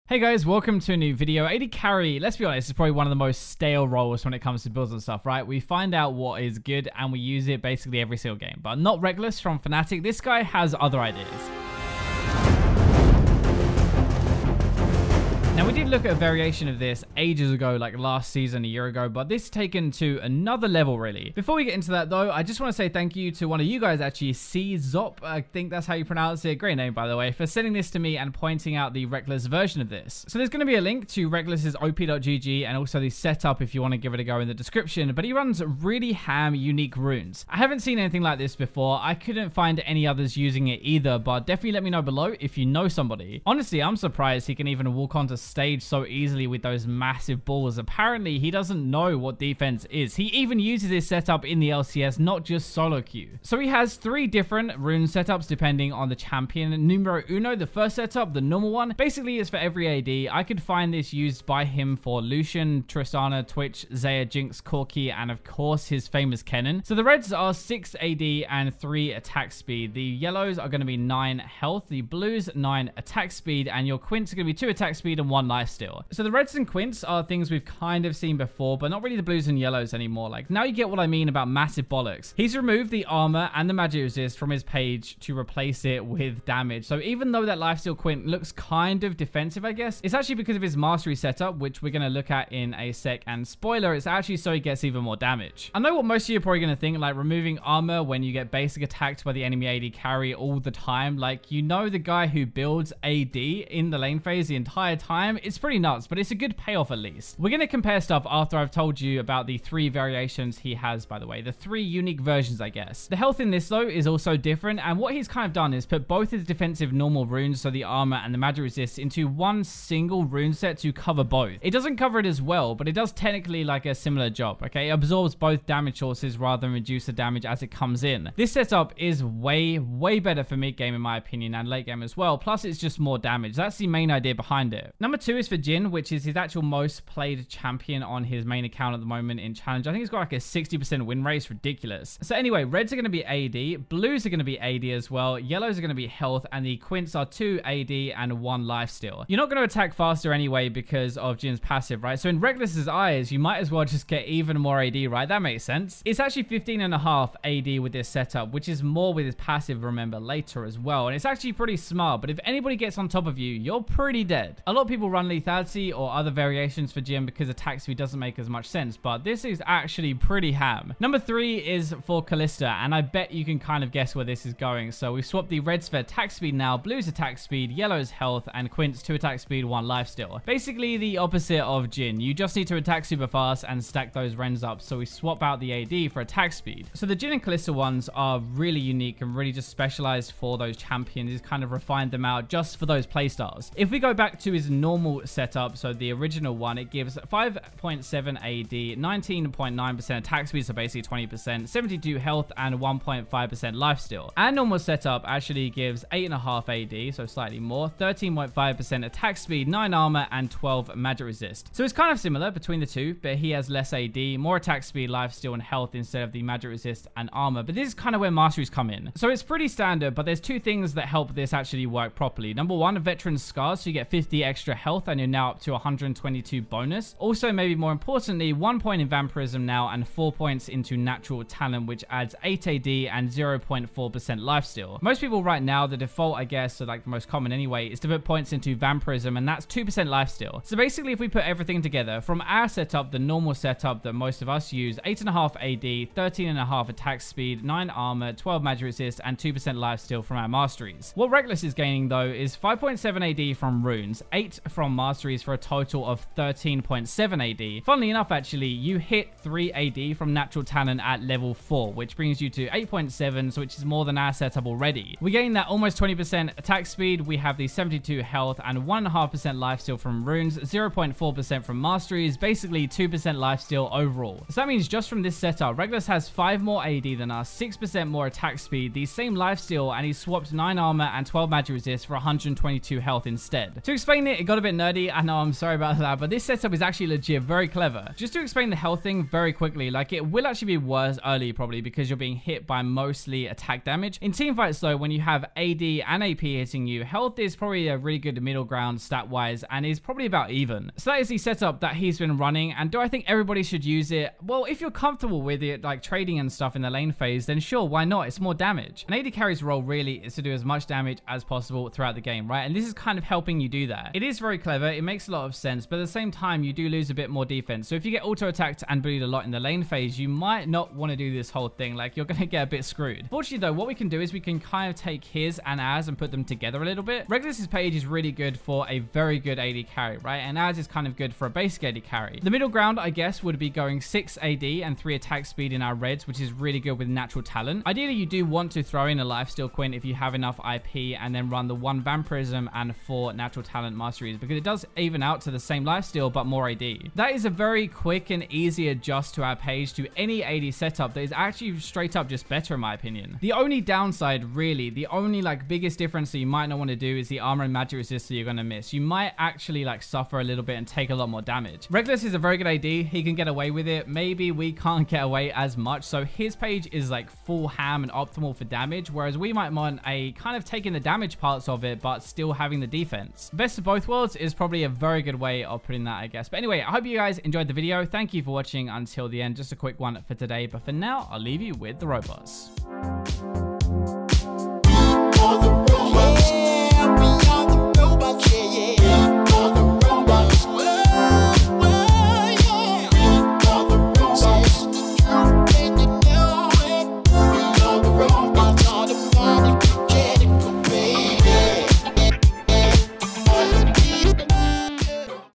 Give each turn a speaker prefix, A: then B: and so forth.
A: Hey guys, welcome to a new video. AD carry, let's be honest, is probably one of the most stale roles when it comes to builds and stuff, right? We find out what is good and we use it basically every single game. But not Rekklles from Fnatic. This guy has other ideas. Now, we did look at a variation of this ages ago, like last season, a year ago, but this is taken to another level, really. Before we get into that, though, I just want to say thank you to one of you guys, actually, Seazop, I think that's how you pronounce it. Great name, by the way, for sending this to me and pointing out the Rekklles version of this. So there's going to be a link to Rekklles' op.gg and also the setup if you want to give it a go in the description, but he runs really ham, unique runes. I haven't seen anything like this before. I couldn't find any others using it either, but definitely let me know below if you know somebody. Honestly, I'm surprised he can even walk onto stage so easily with those massive balls. Apparently, he doesn't know what defense is. He even uses this setup in the LCS, not just solo queue. So he has 3 different rune setups depending on the champion. Numero uno, the first setup, the normal one, basically is for every AD. I could find this used by him for Lucian, Tristana, Twitch, Zaya, Jinx, Corki, and of course his famous Kennen. So the reds are 6 AD and 3 attack speed. The yellows are going to be 9 health, the blues 9 attack speed, and your Quints are going to be 2 attack speed and 1 life steal. So the reds and Quints are things we've kind of seen before, but not really the blues and yellows anymore. Like, now you get what I mean about massive bollocks. He's removed the armor and the magic resist from his page to replace it with damage. So even though that lifesteal Quint looks kind of defensive, I guess, it's actually because of his mastery setup, which we're going to look at in a sec. And spoiler, it's actually so he gets even more damage. I know what most of you are probably going to think, like removing armor when you get basic attacked by the enemy AD carry all the time. Like, you know, the guy who builds AD in the lane phase the entire time, it's pretty nuts, but it's a good payoff at least. We're going to compare stuff after I've told you about the 3 variations he has, by the way. The 3 unique versions, I guess. The health in this, though, is also different, and what he's kind of done is put both his defensive normal runes, so the armor and the magic resist, into one single rune set to cover both. It doesn't cover it as well, but it does technically like a similar job, okay? It absorbs both damage sources rather than reduce the damage as it comes in. This setup is way better for mid game in my opinion, and late game as well, plus it's just more damage. That's the main idea behind it. Number 2 is for Jhin, which is his actual most played champion on his main account at the moment in challenge. I think he's got like a 60% win rate. It's ridiculous. So anyway, reds are going to be AD, blues are going to be AD as well, yellows are going to be health, and the Quints are 2 AD and 1 lifesteal. You're not going to attack faster anyway because of Jhin's passive, right? So in Rekklles' eyes, you might as well just get even more AD, right? That makes sense. It's actually 15.5 AD with this setup, which is more with his passive, remember, later as well. And it's actually pretty smart, but if anybody gets on top of you, you're pretty dead. A lot of people run lethality or other variations for Jhin because attack speed doesn't make as much sense, but this is actually pretty ham. Number 3 is for Kalista, and I bet you can kind of guess where this is going. So we've swapped the reds for attack speed now, blues attack speed, yellows health, and Quints 2 attack speed, 1 lifesteal. Basically the opposite of Jhin. You just need to attack super fast and stack those rens up, so we swap out the AD for attack speed. So the Jhin and Kalista ones are really unique and really just specialized for those champions. He's kind of refined them out just for those playstyles. If we go back to his normal setup, so the original one, it gives 5.7 AD, 19.9% attack speed, so basically 20%, 72 health, and 1.5% lifesteal. Our normal setup actually gives 8.5 AD, so slightly more, 13.5% attack speed, 9 armor, and 12 magic resist. So it's kind of similar between the two, but he has less AD, more attack speed, lifesteal, and health instead of the magic resist and armor. But this is kind of where masteries come in. So it's pretty standard, but there's 2 things that help this actually work properly. Number 1, veteran scars, so you get 50 extra health, and you're now up to 122 bonus. Also, maybe more importantly, 1 point in vampirism now and 4 points into natural talent, which adds 8 AD and 0.4% lifesteal. Most people right now, the default, I guess, so like the most common anyway, is to put points into vampirism, and that's 2% lifesteal. So basically, if we put everything together from our setup, the normal setup that most of us use, 8.5 AD, 13.5 attack speed, 9 armor, 12 magic resist, and 2% lifesteal from our masteries. What Rekklles is gaining though is 5.7 AD from runes, 8 from masteries for a total of 13.7 AD. Funnily enough, actually, you hit 3 AD from natural talent at level 4, which brings you to 8.7, so which is more than our setup already. We gain that almost 20% attack speed, we have the 72 health and 1.5% lifesteal from runes, 0.4% from masteries, basically 2% lifesteal overall. So that means just from this setup, Rekklles has 5 more AD than us, 6% more attack speed, the same lifesteal, and he swapped 9 armor and 12 magic resist for 122 health instead. To explain it, it got little bit nerdy. I know, I'm sorry about that, but this setup is actually legit very clever. Just to explain the health thing very quickly, like it will actually be worse early probably because you're being hit by mostly attack damage. In team fights though, when you have AD and AP hitting you, health is probably a really good middle ground stat wise and is probably about even. So that is the setup that he's been running, and do I think everybody should use it? Well, if you're comfortable with it, like trading and stuff in the lane phase, then sure, why not? It's more damage. An AD carry's role really is to do as much damage as possible throughout the game, right? And this is kind of helping you do that. It is very clever, it makes a lot of sense, but at the same time, you do lose a bit more defense. So if you get auto-attacked and bullied a lot in the lane phase, you might not want to do this whole thing. Like, you're going to get a bit screwed. Fortunately though, what we can do is we can kind of take his and Az and put them together a little bit. Rekkles's page is really good for a very good AD carry, right? And Az is kind of good for a basic AD carry. The middle ground, I guess, would be going 6 AD and 3 attack speed in our reds, which is really good with natural talent. Ideally, you do want to throw in a lifesteal Quint if you have enough IP, and then run the 1 vampirism and 4 natural talent masteries, because it does even out to the same lifesteal but more AD. That is a very quick and easy adjust to our page to any AD setup that is actually straight up just better in my opinion. The only downside, really, the only like biggest difference that you might not want to do is the armor and magic resist that you're going to miss. You might actually like suffer a little bit and take a lot more damage. Rekkeles is a very good AD. He can get away with it. Maybe we can't get away as much. So his page is like full ham and optimal for damage, whereas we might want a kind of taking the damage parts of it, but still having the defense. Best of both worlds is probably a very good way of putting that, I guess. But anyway, I hope you guys enjoyed the video. Thank you for watching until the end. Just a quick one for today. But for now, I'll leave you with the robots.